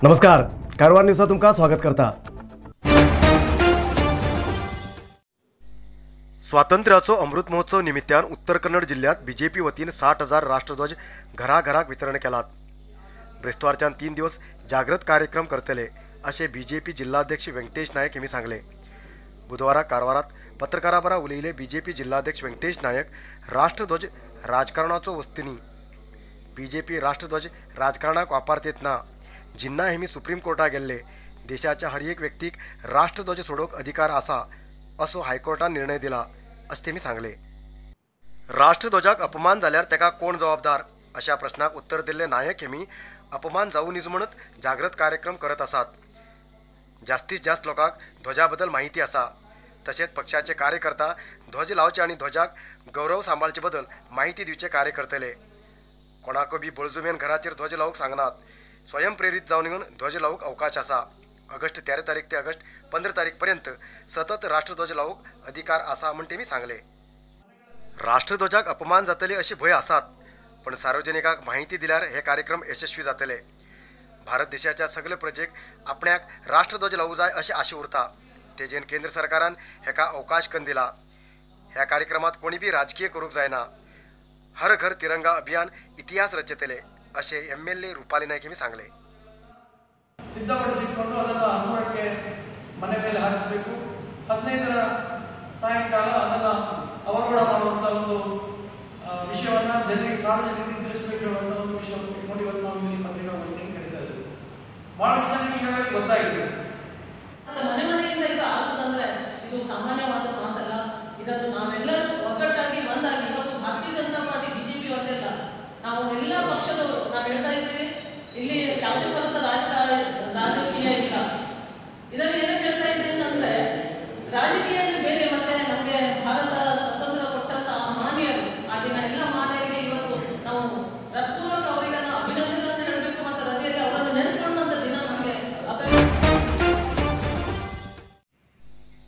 नमस्कार, कारवार न्यूजचा तुमका स्वागत करता। स्वातंत्र्याचो अमृत महोत्सव निमित्तान उत्तर कन्नड जिल्ह्यात बीजेपी वतीन 60,000 राष्ट्रध्वज घराघराक वितरण केलात। ब्रेस्तारच्यान 3 दिवस जागृत कार्यक्रम करतले असे बीजेपी जिल्हाध्यक्ष व्यंकटेश नायक यांनी सांगले। बुधवारा कारवारात पत्रकारांबरा उलयले बीजेपी जिल्हाध्यक्ष व्यंकटेश नायक राष्ट्रध्वज राजकारणाचो वस्तीनी बीजेपी राष्ट्रध्वज राजकारणाक वापरतेत ना, जिन्ना हेमी सुप्रीम कोर्टात गेल्ले देशाच्या हर एक व्यक्तीक राष्ट्रध्वज सोडोक अधिकार आसा असो हायकोर्टान निर्णय दिला असे तेमी सांगले। राष्ट्रध्वजाक अपमान जाल्यार तेका कोण जबाबदार अशा प्रश्नाक उत्तर दिल्ले नायक हेमी अपमान जाऊ नये म्हणत जागृत कार्यक्रम करत आसात। जास्तीत जास्त लोकांक ध्वजाबद्दल माहिती आसा, तसेच पक्षाचे कार्यकर्ता ध्वज लावचे आणि ध्वजाक गौरव सांभाळचे बद्दल माहिती दिवचे कार्य करतले। कोणाको बी बळजुमेन घराचेर ध्वज लावूक सांगनात, स्वयंप्रेरित जावन येऊन ध्वज लावूक अवकाश आसा। ऑगस्ट 13 तारीख ते ऑगस्ट 15 तारीख पर्यंत सतत राष्ट्रध्वज लावूक अधिकार आसा म्हण तेमी सांगले। राष्ट्रध्वजाक अपमान जातले अशी भय आसात, पण सार्वजनिकाक माहिती दिल्यार हे कार्यक्रम यशस्वी जातले। भारत देशाच्या सगळे प्रजेक आपण्याक राष्ट्रध्वज लावू जाय अशी आशा उरता, तेजेन केंद्र सरकारान हेका अवकाश करून दिला। ह्या कार्यक्रमात कोणी बी राजकीय करूक जायना। हर घर तिरंगा अभियान इतिहास रचतले असे एमएलए रूपाली नायक यांनी सांगले। ಸಿದ್ಧಪಡಿಸಿಕೊಂಡು ಅದನ್ನು ಅಂಗುರಕ್ಕೆ ಮನೆ ಮೇಲೆ ಹಾರಿಸಬೇಕು। 15ರ ಸಾಯಂಕಾಲ ಅದನ್ನು ಅವರೋಢ ಮಾಡುವಂಥ ಒಂದು ವಿಷಯವನ್ನು ಜನರಿಗೆ ಸಾರ್ವಜನಿಕರಿಗೆ ತಿಳಿಸಬೇಕು ಅನ್ನುವಂಥ ಒಂದು ವಿಷಯವನ್ನು ಇಟ್ಕೊಂಡು ಇವತ್ತು ನಾವು ಇಲ್ಲಿ ಪತ್ರಿಕಾಗೋಷ್ಠಿಯನ್ನು ಕರೀತಾ ಇದ್ದೇವೆ। ಬಹಳಷ್ಟು ಜನರಿಗೆ ಈಗಾಗಲೇ ಗೊತ್ತಾಗಿದೆ। ಮನೆ ಮನೆಯಿಂದ ಈಗ ಆರಿಸೋದಂದ್ರೆ ಇದು ಸಾಮಾನ್ಯವಾದ ಮಾತಲ್ಲ। ಇದನ್ನು ನಾವೆಲ್ಲರೂ ಒಗ್ಗಟ್ಟಾಗಿ ಒಂದಾಗಿ ಇವತ್ತು ಭಾರತೀಯ ಜನತಾ ಪಾರ್ಟಿ ಬಿಜೆಪಿ ಒಂದಲ್ಲ, ನಾವು ಎಲ್ಲ ಪಕ್ಷದವರು ನಾವು ಹೇಳ್ತಾ ಇದ್ದೇವೆ, ಇಲ್ಲಿ ಯಾವುದೇ ತರಹದ ರಾಜಕೀಯ ಇಲ್ಲ। ಇದನ್ನು ಏನಕ್ಕೆ ಹೇಳ್ತಾ ಇದ್ದೇನೆ ಅಂದ್ರೆ ರಾಜಕೀಯದಲ್ಲಿ ಬೇರೆ ಮತ್ತೆ ನಮಗೆ ಭಾರತ ಸ್ವತಂತ್ರ ಕೊಟ್ಟಂತ ಮಾನ್ಯರು ಆ ದಿನ ಎಲ್ಲ ಮಾನ್ಯರಿಗೆ ಇವತ್ತು ನಾವು ಹೃತ್ಪೂರ್ವಕ ಅವರಿಗೆ ಅಭಿನಂದನೆಗಳನ್ನು ಹೇಳಬೇಕು ಮತ್ತು ಹೃದಯದಲ್ಲಿ ಅವರನ್ನು ನೆನೆಸ್ಕೊಳ್ಳುವಂತ ದಿನ ನಮಗೆ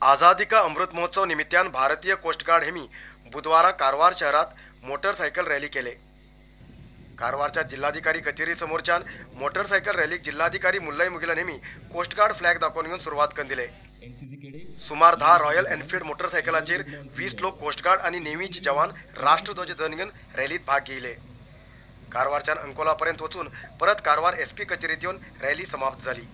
आझादी का अमृत महोत्सव निमित्तान भारतीय कोस्ट गार्ड हेमी बुधवारा कारवार शहरात मोटरसायकल रॅली केले। कारवारच्या जिल्हाधिकारी कचेरी समोरच्यान मोटरसायकल रॅलीक जिल्हाधिकारी मुल्लाई मुगिलन हेमी कोस्ट गार्ड फ्लॅग दाखवून घेऊन सुरुवात करून दिले। सुमार 10 रॉयल एनफील्ड मोटरसायकलाचेर 20 लोक कोस्ट गार्ड आणि नेव्हीचे जवान राष्ट्रध्वज धरून घेऊन रॅलीत भाग घेतले। कारवारच्यान अंकोलापर्यंत वचून परत कारवार एसपी कचेरीत येऊन रॅली समाप्त झाली।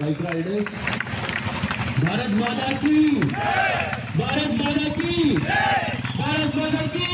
बाइक राइडर्स, भारत माता की, भारत माता की, भारत माता की।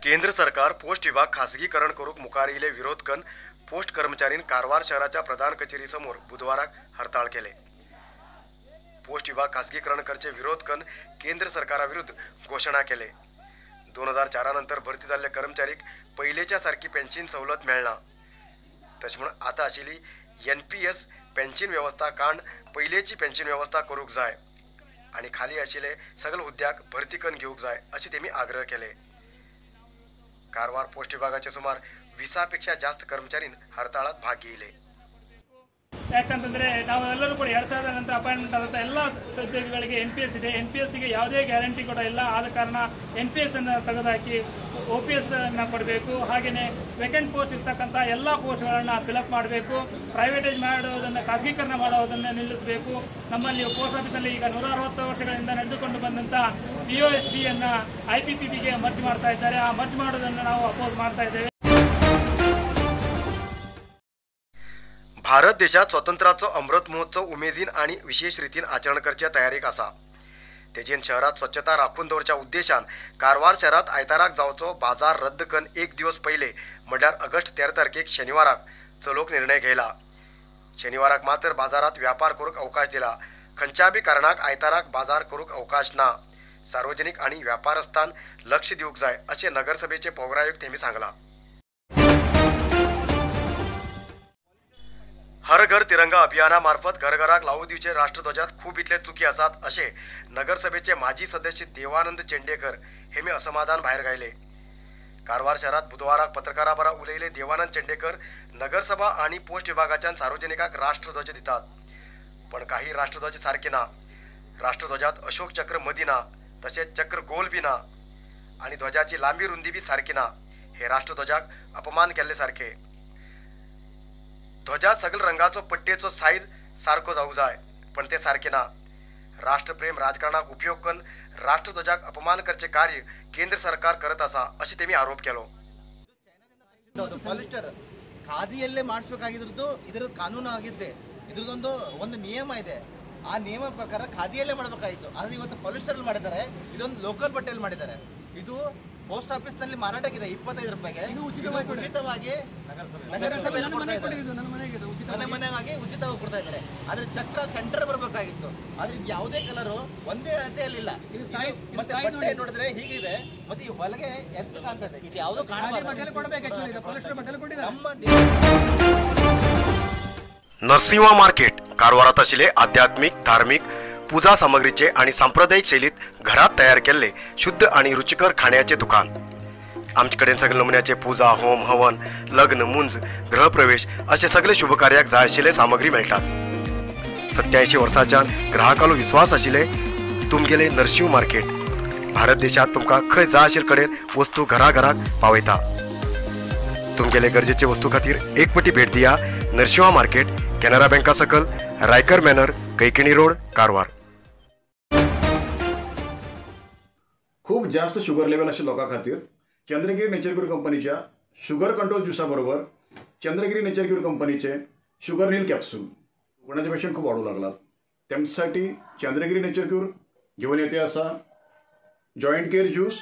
केंद्र सरकार पोस्ट विभाग खासगीकरण करूक मुखार विरोध करून पोस्ट कर्मचारीन कारवार शहराच्या प्रधान कचेरी समोर बुधवाराक हरताळ केले। पोस्ट विभाग खासगीकरण करचे विरोध करून केंद्र सरकाराविरुद्ध घोषणा केले। 2004 नंतर भरती झालेल्या कर्मचारीक पहिलेच्या सारखी पेन्शन सवलत मिळना, तश म्हणून आता आशिल्ली NPS पेन्शन व्यवस्था काढून पहिलेची पेन्शन व्यवस्था करूक जाय आणि खाली आशिल्ले सगळे हुद्द्याक भरती करून घेऊक जाय अशी तेमी आग्रह केले। कारवार पोस्ट विभागाचे सुमार 20 पेक्षा जास्त कर्मचारी हरताळात भाग घेतले। ಯಾಕಂತಂದರೆ ನಾವು ಎಲ್ಲರೂ ಕೂಡ 2000 ನಂತರ ಅಪಾಯಿಂಟ್ಮೆಂಟ್ ಆದಂಥ ಎಲ್ಲ ಉದ್ಯೋಗಿಗಳಿಗೆ NPS ಇದೆ. NPSಗೆ ಯಾವುದೇ ಗ್ಯಾರಂಟಿ ಕೂಡ ಇಲ್ಲ. ಆದ ಕಾರಣ NPS ಅನ್ನು ತೆಗೆದುಹಾಕಿ OPS ಅನ್ನು ಕೊಡಬೇಕು. ಹಾಗೆಯೇ ವೇಕೆಂಟ್ ಪೋಸ್ಟ್ ಇರ್ತಕ್ಕಂಥ ಎಲ್ಲ ಪೋಸ್ಟ್ಗಳನ್ನು ಫಿಲಪ್ ಮಾಡಬೇಕು. ಪ್ರೈವೇಟೈಸ್ ಮಾಡೋದನ್ನು, ಖಾಸಗೀಕರಣ ಮಾಡೋದನ್ನು ನಿಲ್ಲಿಸಬೇಕು. ನಮ್ಮಲ್ಲಿ ಪೋಸ್ಟ್ ಆಫೀಸಲ್ಲಿ ಈಗ 160 ವರ್ಷಗಳಿಂದ ನಡೆದುಕೊಂಡು ಬಂದಂಥ POSB ಅನ್ನು IPPBಗೆ ಮರ್ಜ್ ಮಾಡ್ತಾ ಇದ್ದಾರೆ. ಆ ಮರ್ಜ್ ಮಾಡೋದನ್ನು ನಾವು ಅಪೋಸ್ ಮಾಡ್ತಾ ಇದ್ದೇವೆ. भारत देशात स्वातंत्र्याचो अमृत महोत्सव उमेदीन आणि विशेष रितीन आचरण करच्या तयारीक आसा. तेजेन शहरात स्वच्छता राखून दवरच्या उद्देशान कारवार शहरात आयताराक जावचो बाजार रद्द करून 1 दिवस पयले म्हळ्यार ऑगस्ट 13 तारखेक शनिवाराक चलोवक निर्णय घेयला. शनिवाराक मात्र बाजारात व्यापार करूक अवकाश दिला. खंयच्या बी कारणाक आयताराक बाजार करूक अवकाश ना. सार्वजनिक आणि व्यापारस्थान लक्ष दिवूंक जाय अशें नगरसभेचे पौरायुक्त हेमी सांगला. हर घर तिरंगा अभियानामार्फत घरघराक लावू दिवचे राष्ट्रध्वजात खूब इतले चुकी आसात अशें नगरसभेचे माजी सदस्य देवानंद चेंडेकर हेमी असमाधान भायर घायले. कारवार शहरात बुधवाराक पत्रकारां बरा उलयले देवानंद चेंडेकर नगरसभा आणि पोस्ट विभागाच्यान सार्वजनिकाक राष्ट्रध्वज दितात, पण काही राष्ट्रध्वज सारखे ना. राष्ट्रध्वजात अशोक चक्र मदी ना, तसेच चक्र गोल बी ना आणि ध्वजाची लांबी रुंदी बी सारखी ना. हे राष्ट्रध्वजाक अपमान केल्ले सारखे. ध्वजात सगळ्या रंगाचो पट्टेचो साईज सारखो जावूं जाय, पण ते सारखे ना. राष्ट्रप्रेम राजकारणाक उपयोग करून राष्ट्रध्वजाक अपमान करचे कार्य केंद्र सरकार करत असा अशी तेमी आरोप केलो. ಪಾಲಿಸ್ಟರ್ ಖಾದಿಯಲ್ಲೇ ಮಾಡಿಸಬೇಕಾಗಿದ್ದು ಇದರ ಕಾನೂನು ಆಗಿದ್ದೆ. ಇದರದೊಂದು ನಿಯಮ ಇದೆ. ಆ ನಿಯಮ ಪ್ರಕಾರ ಖಾದಿಯಲ್ಲೇ ಮಾಡಬೇಕಾಗಿತ್ತು. ಆದರೆ ಇವತ್ತು ಪಾಲಿಸ್ಟರ್ ಮಾಡಿದ್ದಾರೆ, ಇದೊಂದು ಲೋಕಲ್ ಬಟ್ಟೆಯಲ್ಲಿ ಮಾಡಿದ್ದಾರೆ. ಇದು ಪೋಸ್ಟ್ ಆಫೀಸ್ ನಲ್ಲಿ ಮಾರಾಟಕ್ಕಿದೆ 25 ರೂಪಾಯಿಗೆ. ಉಚಿತವಾಗಿ ನಗರಸಭೆಯಲ್ಲಿ ಕೊಡ್ತಾ ಇದ್ದಾರೆ. ಮನೆ ಮನೆಗಾಗಿ ಉಚಿತವಾಗಿ ಕೊಡ್ತಾ ಇದ್ದಾರೆ. ಆದ್ರೆ ಚಕ್ರ ಸೆಂಟರ್ ಬರಬೇಕಾಗಿತ್ತು. ಆದ್ರೆ ಇದು ಯಾವುದೇ ಕಲರು ಒಂದೇ ಅಳತೆಯಲ್ಲಿಲ್ಲ. ಮತ್ತೆ ಬಟ್ಟೆ ನೋಡಿದ್ರೆ ಹೀಗಿದೆ, ಮತ್ತೆ ಈ ಹೊಲಗೆ ಎದ್ದು ಕಾಣ್ತದೆ. ಇದು ಯಾವುದೋ नरसिंह मार्केट कारवारात आशिल्ले आध्यात्मिक, धार्मिक, पूजा सामग्रीचे आणि सांप्रदायिक शैलीत घरात तयार केलेले शुद्ध आणि रुचिकर खाण्याचे दुकान. आमचे कडेन सगळे नमुन्याचे पूजा, होम, हवन, लग्न, मुंज, गृहप्रवेश असे सगळे शुभ कार्याक जाय आशिल्ले सामग्री मेळटात. 87 वर्सांच्यान ग्राहकालो विश्वास आशिल्ले तुमगेले नरसिंह मार्केट. भारत देशात तुमकां खंय जाय आशिल्ले कडेन वस्तू घराघराक पावयता. तुमगेले गरजेचे वस्तू खातीर एक पटी भेट दिया. नरसिंह मार्केट, कॅनरा बँका सकल, रायकर मॅनर, कैकिणी रोड, कारवार. खूप जास्त शुगर लेवल अशा लोकां खातीर चंद्रगिरी नेचर क्यूर कंपनीच्या शुगर कंट्रोल ज्युसा बरोबर चंद्रगिरी नेचर क्यूर कंपनीचे शुगर नील कॅप्सूल कोणाचे पेशंट खूप वाढू लागलात. त्यांच्यासाठी चंद्रगिरी नेचर क्यूर घेऊन येते असा जॉईंट केअर ज्यूस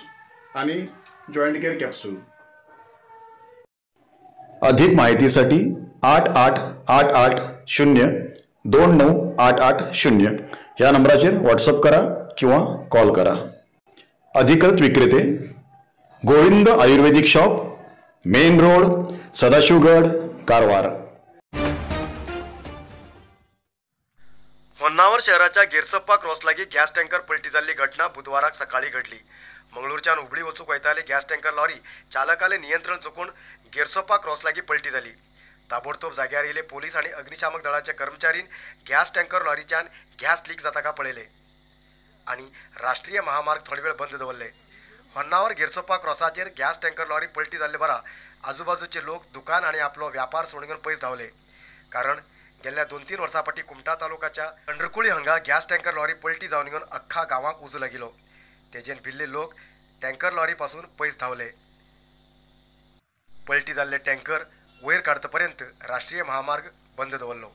आणि जॉईंट केअर कॅप्सूल. अधिक माहितीसाठी 8888029880 या नंबराचेर व्हॉट्सअप करा किंवा कॉल करा. अधिकृत विक्रेते Govind Ayurvedic shop, main road, Sadashivgad, Karwar. Honnavar शहराच्या गेरसप्पा क्रॉस लागी गॅस टँकर पलटी जाल्ली घटना बुधवाराक सकाळी घडली. मंगळूरच्यान हुबळी वचूंक वयताली गॅस टँकर लॉरी चालकाले नियंत्रण चुकून गेरसप्पा क्रॉस लागी पलटी जाली. ताबडतोब जाग्यार येयले पोलीस आणि अग्निशामक दळाच्या कर्मचारीन गॅस टँकर लॉरीच्यान गॅस लीक जाता का पळयले आणि राष्ट्रीय महामार्ग थोडे वेळ बंद दवरले. Honnavar Gersoppa क्रॉसाचेर gas tanker lorry पलटी जाल्ले बरा आजूबाजूचे लोक दुकान आणि आपलो व्यापार सोडून घेवन पयस धांवले. कारण गेल्या 2-3 वर्सां फाटीं कुमटा तालुक्याच्या पंढरकुळी हांगा गॅस टँकर लॉरी पलटी जावन घेवन अख्खा गांवाक उजो लागिलो. तेजेन भिल्ले लोक टँकर लॉरी पासून पयस धांवले. पलटी जाल्ले टँकर वयर काडता पर्यंत राष्ट्रीय महामार्ग बंद दवरलो.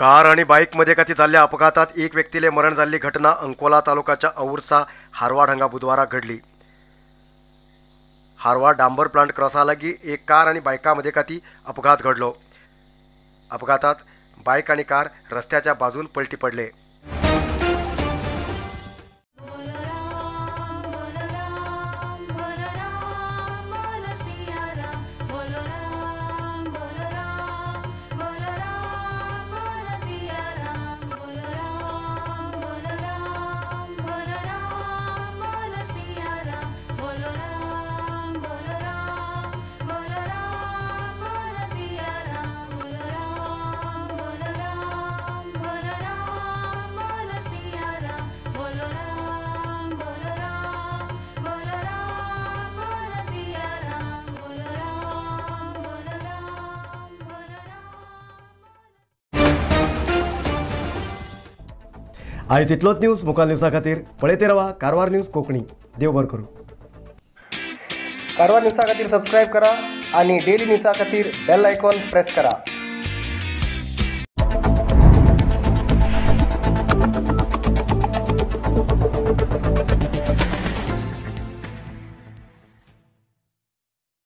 कार आणि बाईकमध्ये कधी झालेल्या अपघातात एक व्यक्तीले मरण झालेली घटना अंकोला तालुक्याच्या औरसा हारवाड हांगा बुधवारा घडली. हारवाड डांबर प्लांट क्रॉसालागी एक कार आणि बायकामध्ये कधी अपघात घडलो. अपघातात बाईक आणि कार रस्त्याच्या बाजून पलटी पडले. आयज इतलोच न्यूज. मुखाल न्यूजा खातीर पळयते रावा कारवार न्यूज कोंकणी. देव बरें करूं. कारवार न्यूजा खातीर सबस्क्राईब करा आणि डेली न्यूजा खातीर बेल आयकॉन प्रेस करा.